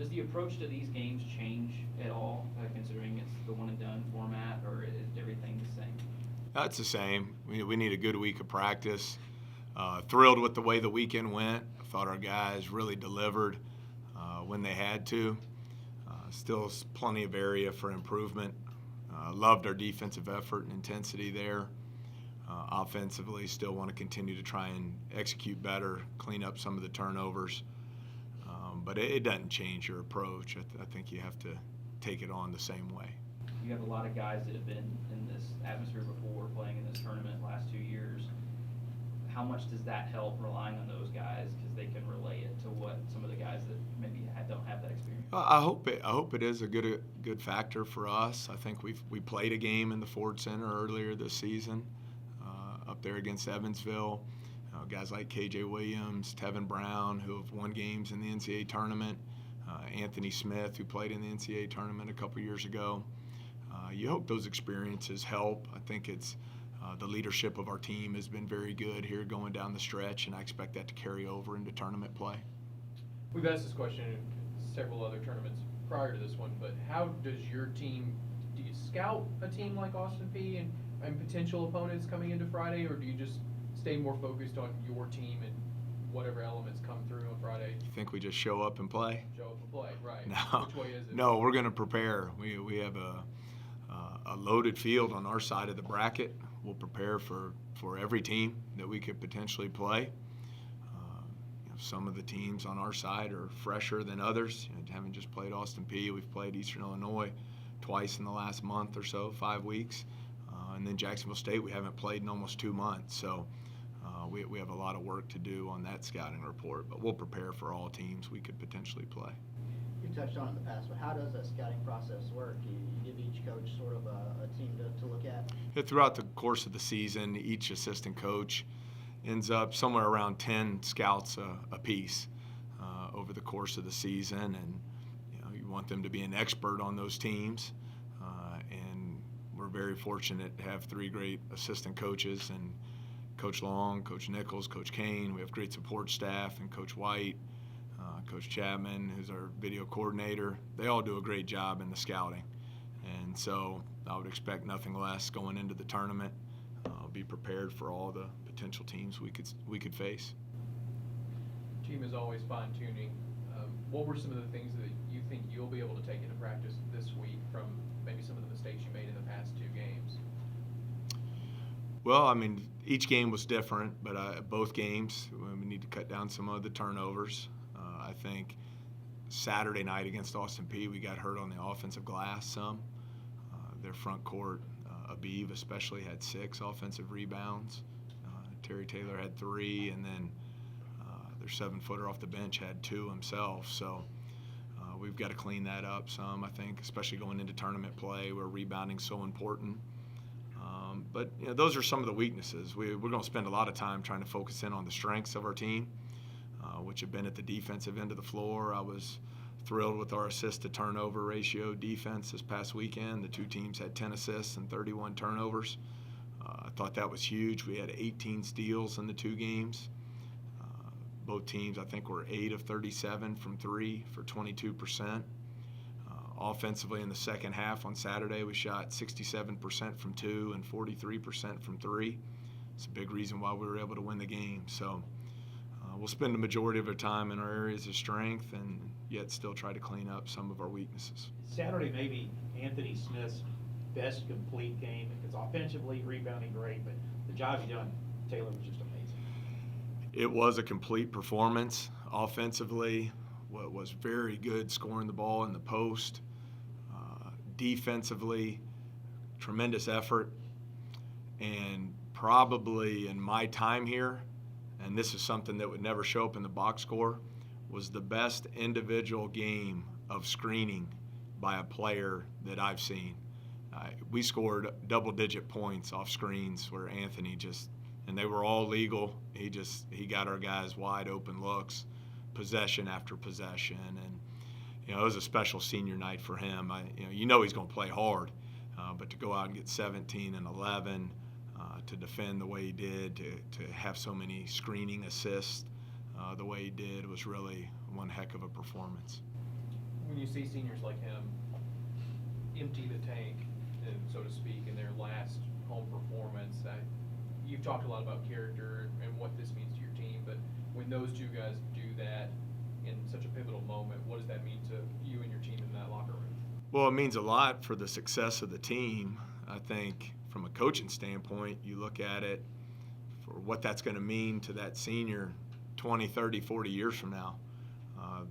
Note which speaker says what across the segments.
Speaker 1: Does the approach to these games change at all, considering it's the one and done format, or is everything the same?
Speaker 2: That's the same. We need a good week of practice. Thrilled with the way the weekend went. I thought our guys really delivered when they had to. Still plenty of area for improvement. Loved our defensive effort and intensity there. Offensively, still want to continue to try and execute better, clean up some of the turnovers. But it doesn't change your approach. I think you have to take it on the same way.
Speaker 1: You have a lot of guys that have been in this atmosphere before, playing in this tournament last 2 years. How much does that help, relying on those guys, because they can relay it to what some of the guys that maybe don't have that experience?
Speaker 2: I hope it is a good factor for us. I think we played a game in the Ford Center earlier this season, up there against Evansville. Guys like KJ Williams, Tevin Brown, who have won games in the NCAA tournament, Anthony Smith, who played in the NCAA tournament a couple years ago. You hope those experiences help. I think it's the leadership of our team has been very good here going down the stretch, and I expect that to carry over into tournament play.
Speaker 3: We've asked this question in several other tournaments prior to this one, but how does your team, do you scout a team like Austin Peay and potential opponents coming into Friday, or do you just stay more focused on your team and whatever elements come through on Friday?
Speaker 2: You think we just show up and play?
Speaker 3: Show up and play, right.
Speaker 2: No,
Speaker 3: Which way is it?
Speaker 2: No, we're going to prepare. We have a loaded field on our side of the bracket. We'll prepare for every team that we could potentially play. Some of the teams on our side are fresher than others. Haven't just played Austin Peay. We've played Eastern Illinois twice in the last month or so, 5 weeks. And then Jacksonville State we haven't played in almost 2 months. So we have a lot of work to do on that scouting report. But we'll prepare for all teams we could potentially play.
Speaker 4: You touched on it in the past, but how does that scouting process work? You give each coach sort of a team to look at?
Speaker 2: Throughout the course of the season, each assistant coach ends up somewhere around 10 scouts a piece over the course of the season, and you want them to be an expert on those teams. And we're very fortunate to have 3 great assistant coaches, and Coach Long, Coach Nichols, Coach Kane. We have great support staff, and Coach White, Coach Chapman, who's our video coordinator. They all do a great job in the scouting. And so I would expect nothing less going into the tournament. Be prepared for all the potential teams we could face.
Speaker 3: Team is always fine-tuning. What were some of the things that you think you'll be able to take into practice this week from maybe some of the mistakes you made in the past 2 games?
Speaker 2: Well, I mean, each game was different, but both games we need to cut down some of the turnovers. I think Saturday night against Austin Peay, we got hurt on the offensive glass some. Their front court, Abiv especially, had 6 offensive rebounds. Terry Taylor had 3, and then their 7-footer off the bench had 2 himself. So we've got to clean that up some, I think, especially going into tournament play where rebounding's so important. But those are some of the weaknesses. We're going to spend a lot of time trying to focus in on the strengths of our team, which have been at the defensive end of the floor. I was thrilled with our assist-to-turnover ratio defense this past weekend. The 2 teams had 10 assists and 31 turnovers. I thought that was huge. We had 18 steals in the 2 games. Both teams, I think, were 8 of 37 from 3 for 22%. Offensively, in the second half on Saturday, we shot 67% from 2 and 43% from 3. It's a big reason why we were able to win the game. So we'll spend the majority of our time in our areas of strength and yet still try to clean up some of our weaknesses.
Speaker 5: Saturday may be Anthony Smith's best complete game. It's offensively, rebounding great, but the job he done, Taylor, was just amazing.
Speaker 2: It was a complete performance. Offensively, was very good scoring the ball in the post. Defensively, tremendous effort. And probably in my time here, and this is something that would never show up in the box score, was the best individual game of screening by a player that I've seen. We scored double-digit points off screens where Anthony and they were all legal. He got our guys wide open looks, possession after possession, and it was a special senior night for him. He's going to play hard, but to go out and get 17 and 11, to defend the way he did, to have so many screening assists the way he did was really one heck of a performance.
Speaker 3: when you see seniors like him empty the tank, and so to speak, in their last home performance, you've talked a lot about character and what this means to your team, but when those two guys do that in such a pivotal moment, what does that mean to you and your team in that locker room?
Speaker 2: Well, it means a lot for the success of the team. I think from a coaching standpoint, you look at it for what that's going to mean to that senior 20, 30, 40 years from now.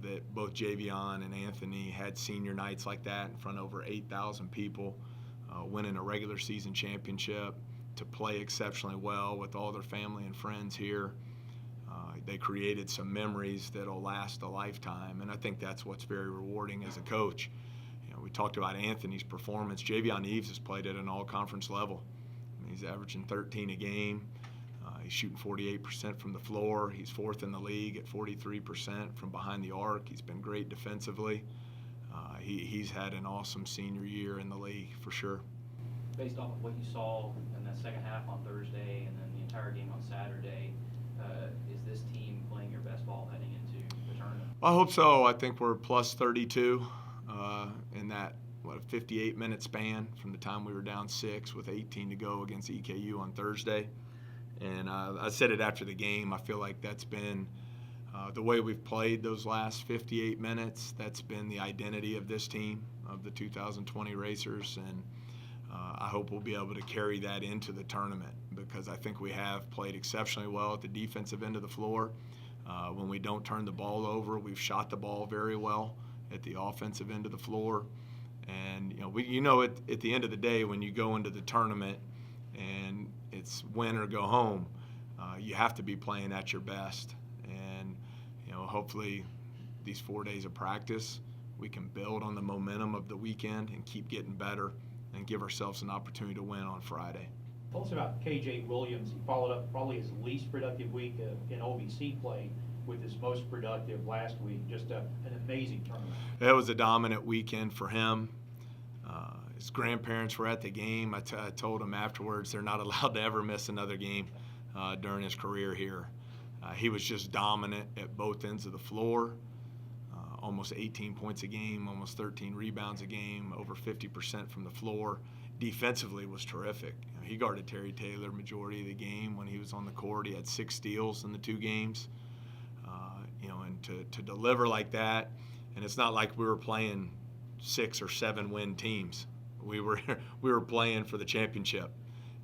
Speaker 2: That both Javion and Anthony had senior nights like that in front of over 8,000 people, winning a regular season championship, to play exceptionally well with all their family and friends here. They created some memories that'll last a lifetime, and I think that's what's very rewarding as a coach. You know, we talked about Anthony's performance. Javion Eves has played at an all-conference level. I mean, he's averaging 13 a game. He's shooting 48% from the floor. He's fourth in the league at 43% from behind the arc. He's been great defensively. He's had an awesome senior year in the league for sure.
Speaker 1: Based off of what you saw in that second half on Thursday and then the entire game on Saturday, is this team playing your best ball heading into the tournament?
Speaker 2: I hope so. I think we're plus 32 in that, 58-minute span from the time we were down 6 with 18 to go against EKU on Thursday. And I said it after the game. I feel like that's been the way we've played those last 58 minutes. That's been the identity of this team, of the 2020 Racers. And I hope we'll be able to carry that into the tournament, because I think we have played exceptionally well at the defensive end of the floor. When we don't turn the ball over, we've shot the ball very well at the offensive end of the floor. And at the end of the day, when you go into the tournament and it's win or go home, you have to be playing at your best. And hopefully these 4 days of practice, we can build on the momentum of the weekend and keep getting better and give ourselves an opportunity to win on Friday.
Speaker 5: Tell us about KJ Williams. He followed up probably his least productive week in OVC play with his most productive last week. Just an amazing tournament.
Speaker 2: It was a dominant weekend for him. His grandparents were at the game. I told him afterwards they're not allowed to ever miss another game during his career here. He was just dominant at both ends of the floor. Almost 18 points a game, almost 13 rebounds a game, over 50% from the floor. Defensively was terrific. He guarded Terry Taylor majority of the game when he was on the court. He had 6 steals in the 2 games. And to deliver like that, and it's not like we were playing 6 or 7 win teams. We were playing for the championship,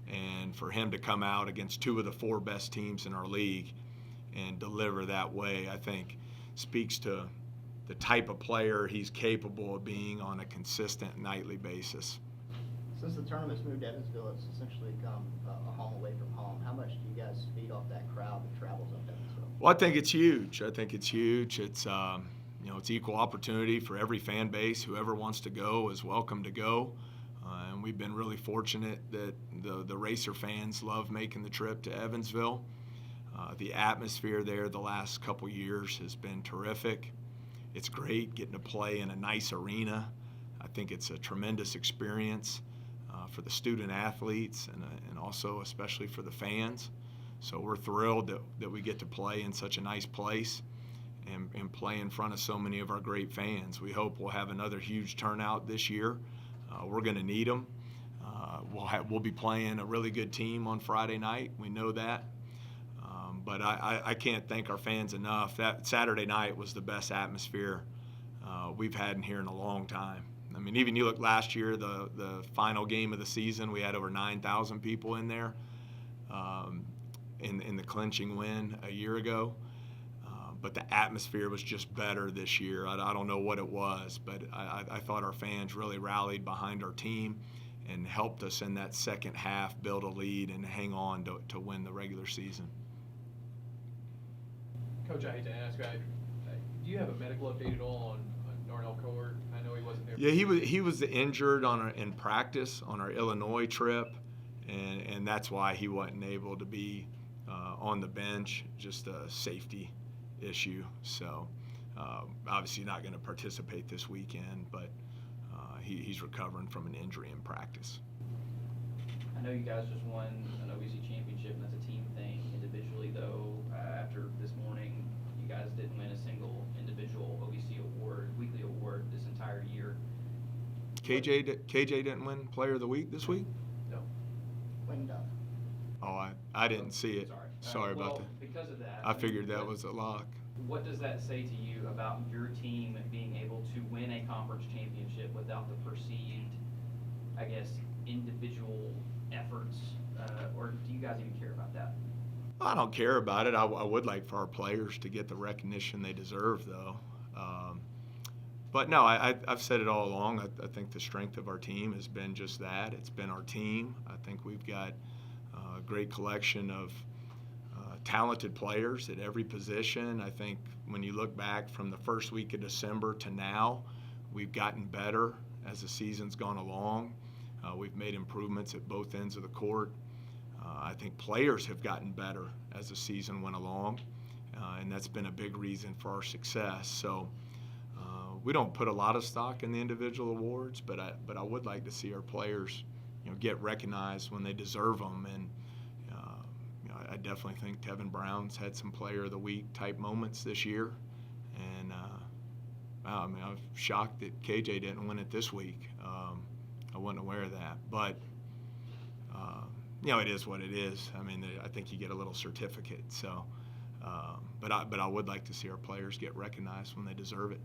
Speaker 2: and for him to come out against 2 of the 4 best teams in our league and deliver that way, I think speaks to the type of player he's capable of being on a consistent nightly basis.
Speaker 4: Since the tournament's moved to Evansville, it's essentially become a home away from home. How much do you guys feed off that crowd that travels up to Evansville?
Speaker 2: Well, I think it's huge. It's equal opportunity for every fan base. Whoever wants to go is welcome to go. And we've been really fortunate that the Racer fans love making the trip to Evansville. The atmosphere there the last couple years has been terrific. It's great getting to play in a nice arena. I think it's a tremendous experience for the student athletes and also especially for the fans. So we're thrilled that we get to play in such a nice place and play in front of so many of our great fans. We hope we'll have another huge turnout this year. We're going to need them. We'll be playing a really good team on Friday night. We know that. But I can't thank our fans enough. That Saturday night was the best atmosphere we've had in here in a long time. I mean, even you look last year, the final game of the season, we had over 9,000 people in there in the clinching win a year ago. But the atmosphere was just better this year. I don't know what it was, but I thought our fans really rallied behind our team and helped us in that second half build a lead and hang on to win the regular season.
Speaker 3: Coach, I hate to ask, do you have a medical update at all on Darnell Cowart? I know he wasn't there.
Speaker 2: Yeah, he was injured in practice on our Illinois trip, and that's why he wasn't able to be on the bench, just a safety issue. So obviously not going to participate this weekend, but he's recovering from an injury in practice.
Speaker 1: I know you guys just won an OVC championship, and that's a team thing. Individually, though, after this morning, you guys didn't win a single individual OVC award, weekly award this
Speaker 2: KJ didn't win Player of the Week this week?
Speaker 3: No.
Speaker 4: When,
Speaker 2: Oh, I didn't see it. Sorry about
Speaker 1: Well,
Speaker 2: that.
Speaker 1: because of that.
Speaker 2: I figured that
Speaker 1: what-
Speaker 2: was a lock.
Speaker 1: What does that say to you about your team being able to win a conference championship without the perceived, I guess, individual efforts? Or do you guys even care about that?
Speaker 2: I don't care about it. I would like for our players to get the recognition they deserve, though. But no, I've said it all along. I think the strength of our team has been just that. It's been our team. I think we've got a great collection of talented players at every position. I think when you look back from the first week of December to now, we've gotten better as the season's gone along. We've made improvements at both ends of the court. I think players have gotten better as the season went along, and that's been a big reason for our success. So we don't put a lot of stock in the individual awards, but I would like to see our players, get recognized when they deserve them. And I definitely think Tevin Brown's had some Player of the Week type moments this year, and I was shocked that KJ didn't win it this week. I wasn't aware of that, but it is what it is. I mean, I think you get a little certificate. So, but I would like to see our players get recognized when they deserve it.